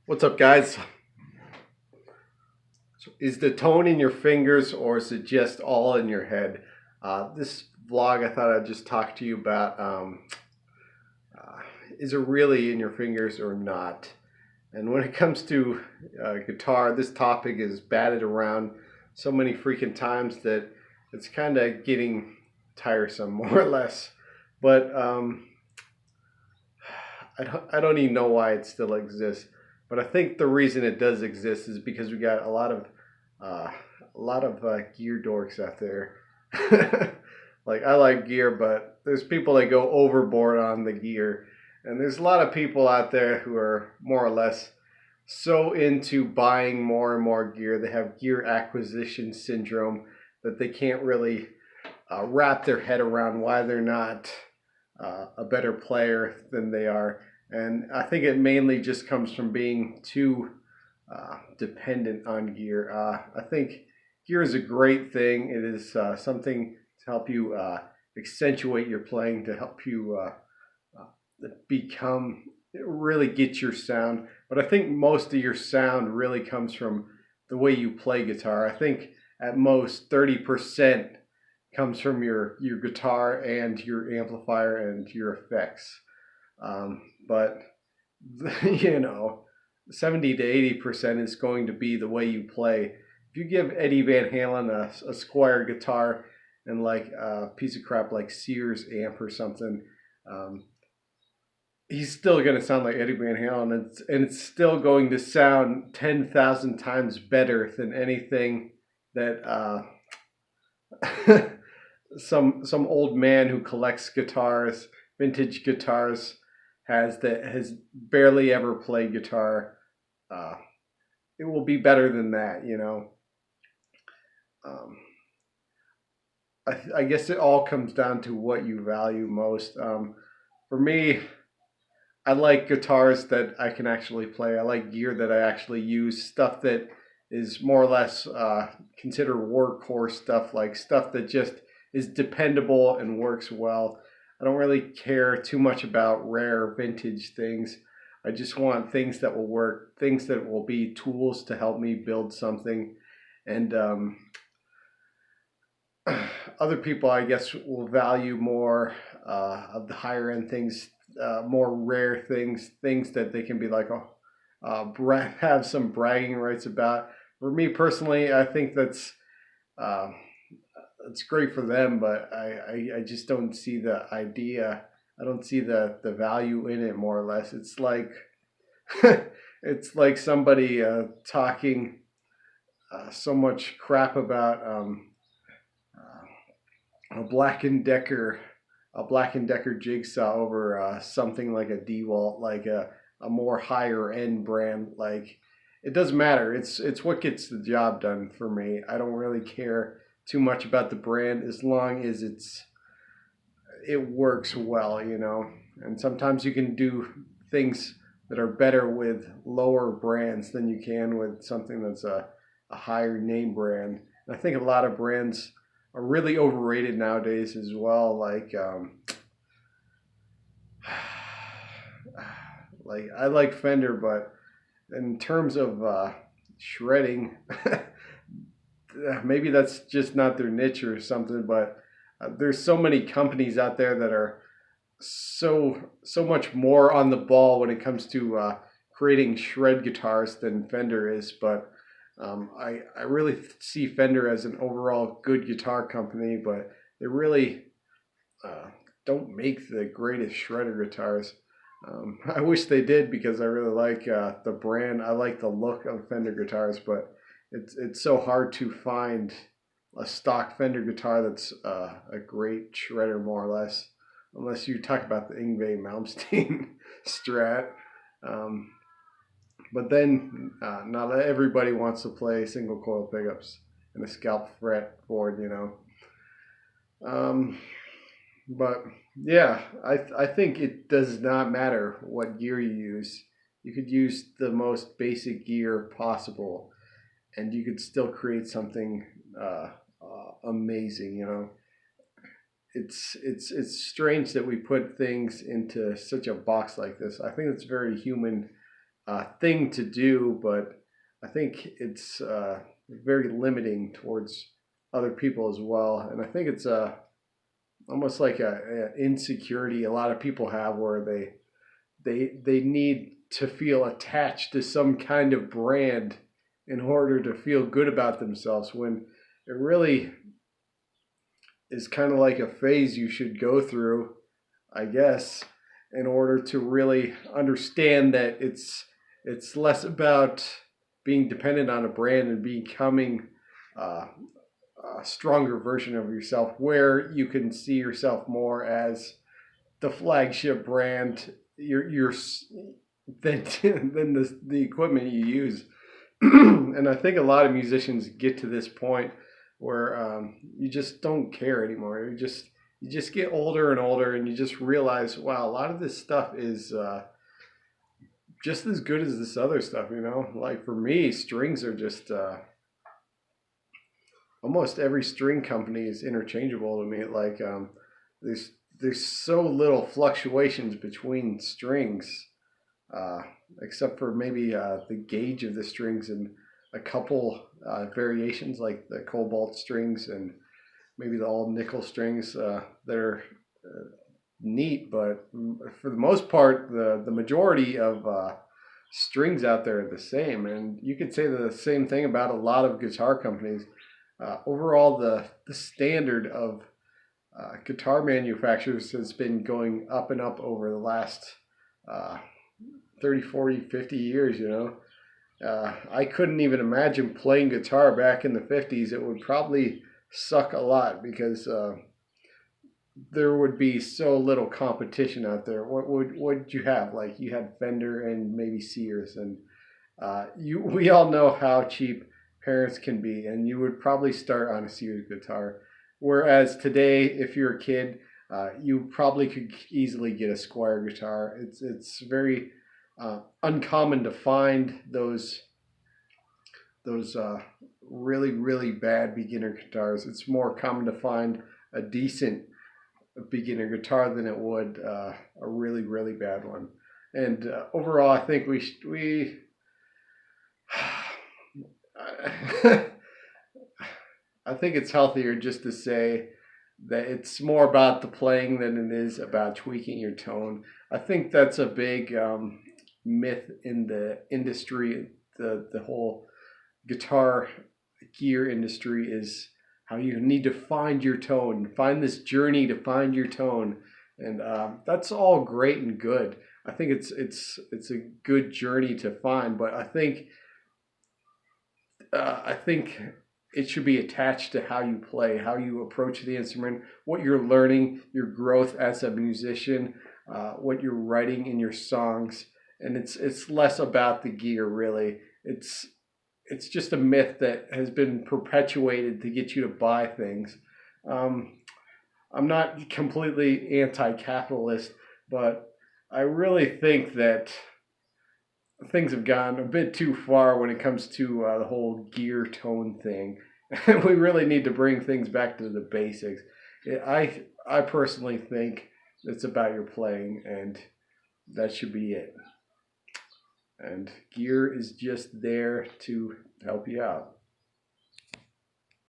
What's up, guys? Is the tone in your fingers or is it just all in your head? This vlog, I thought I'd just talk to you about uh, is it really in your fingers or not? And when it comes to guitar, this topic is batted around so many freaking times that it's kind of getting tiresome, more or less. But I don't even know why it still exists. But I think the reason it does exist is because we got uh, a lot of gear dorks out there. Like I like gear, but there's people that go overboard on the gear, and there's a lot of people out there who are more or less so into buying more and more gear. They have gear acquisition syndrome that they can't really wrap their head around why they're not a better player than they are. And I think it mainly just comes from being too dependent on gear. I think gear is a great thing. It is something to help you accentuate your playing, to help you become really get your sound. But I think most of your sound really comes from the way you play guitar. I think at most 30% comes from your guitar and your amplifier and your effects. But you know, 70 to 80% is going to be the way you play. If you give Eddie Van Halen a Squire guitar and like a piece of crap like Sears amp or something, um, he's still going to sound like Eddie Van Halen, and it's still going to sound 10,000 times better than anything that some old man who collects guitars, vintage guitars, has barely ever played guitar. Uh, it will be better than that, you know. Um, I guess it all comes down to what you value most. For me, I like guitars that I can actually play. I like gear that I actually use, stuff that is more or less considered workhorse stuff, like stuff that just is dependable and works well. I don't really care too much about rare vintage things. I just want things that will work, things that will be tools to help me build something. And other people, I guess, will value more of the higher end things, more rare things, things that they can be like, oh, have some bragging rights about. For me personally, I think uh, that's great for them, but I just don't see the idea. I don't see the value in it. More or less, it's like it's like somebody talking so much crap about a Black and Decker jigsaw over something like a DeWalt, like a more higher end brand. Like it doesn't matter. It's what gets the job done for me. I don't really care too much about the brand as long as it works well, you know. And sometimes you can do things that are better with lower brands than you can with something that's a higher name brand. And I think a lot of brands are really overrated nowadays as well. Like I like Fender, but in terms of shredding, maybe that's just not their niche or something. But there's so many companies out there that are so much more on the ball when it comes to creating shred guitars than Fender is. But I really see Fender as an overall good guitar company, but they really uh, don't make the greatest shredder guitars. I wish they did because I really like the brand. I like the look of Fender guitars, but it's so hard to find a stock Fender guitar that's a great shredder, more or less, unless you talk about the Yngwie Malmsteen Strat. Um, but then not everybody wants to play single coil pickups and a scalp fretboard, you know. Um, but yeah, I think it does not matter what gear you use. You could use the most basic gear possible, and you could still create something amazing. You know, it's strange that we put things into such a box like this. I think it's a very human thing to do, but I think it's very limiting towards other people as well. And I think it's almost like a insecurity a lot of people have, where they need to feel attached to some kind of brand in order to feel good about themselves, when it really is kind of like a phase you should go through, I guess, in order to really understand that it's less about being dependent on a brand and becoming uh, a stronger version of yourself, where you can see yourself more as the flagship brand. You're than than the equipment you use. And I think a lot of musicians get to this point where you just don't care anymore. You just get older and older, and you just realize, wow, a lot of this stuff is just as good as this other stuff. You know, like for me, strings are just almost every string company is interchangeable to me. Like there's there's so little fluctuations between strings, uh, except for maybe the gauge of the strings and a couple variations like the cobalt strings and maybe the all nickel strings that are neat. But for the most part, the majority of strings out there are the same, and you could say the same thing about a lot of guitar companies. Overall, the standard of guitar manufacturers has been going up and up over the last uh, 30, 40, 50 years, you know. I couldn't even imagine playing guitar back in the 50s. It would probably suck a lot because there would be so little competition out there. What did you have? Like you had Fender and maybe Sears, and we all know how cheap parents can be, and you would probably start on a Sears guitar. Whereas today, if you're a kid, you probably could easily get a Squire guitar. It's very uncommon to find those really really bad beginner guitars. It's more common to find a decent beginner guitar than it would a really really bad one. And overall, I think we I think it's healthier just to say that it's more about the playing than it is about tweaking your tone. I think that's a big myth in the industry. The whole guitar gear industry is how you need to find your tone, find this journey to find your tone, and that's all great and good. I think it's a good journey to find, but I think it should be attached to how you play, how you approach the instrument, what you're learning, your growth as a musician, what you're writing in your songs, and it's less about the gear really. It's just a myth that has been perpetuated to get you to buy things. Um, I'm not completely anti-capitalist, but I really think that things have gone a bit too far when it comes to the whole gear tone thing. We really need to bring things back to the basics. I personally think it's about your playing, and that should be it. And gear is just there to help you out.